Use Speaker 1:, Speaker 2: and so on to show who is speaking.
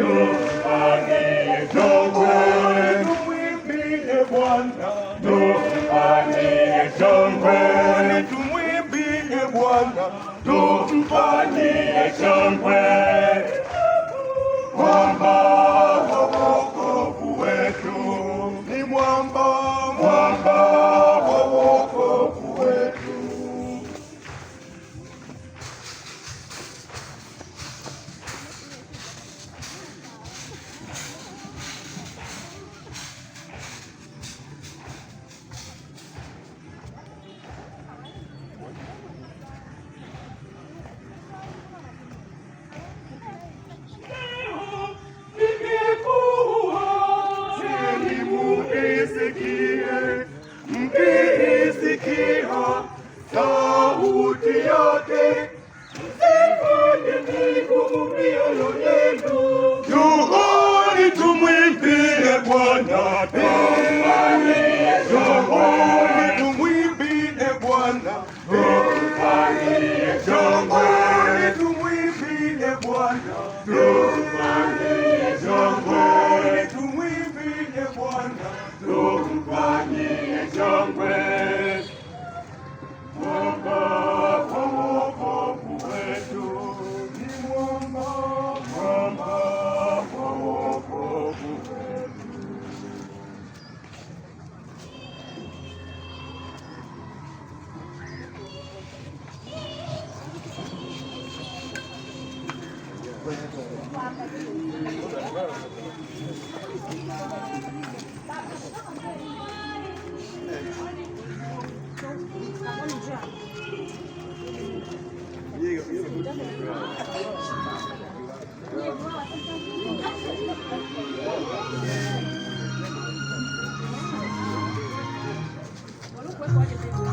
Speaker 1: tufanye shangwe, tumwimbie Bwana, tufanye shangwe, tumwimbie Bwana, tumfanyie shangwe, mwamba wa wokovu wetu ni mwamba, mwamba wa wokovu wetu. Mkiisikia sauti yake, msifanye migumu mioyo yenu. Njooni tumwimbie Bwana, njooni tumwimbie Bwana, njooni tumwimbie Bwana, njooni tumwimbie Bwana, tumfanyie shangwe. Mwamba wa wokovu wetu ni mwamba, mwamba wa wokovu wetu.
Speaker 2: Bueno, pues,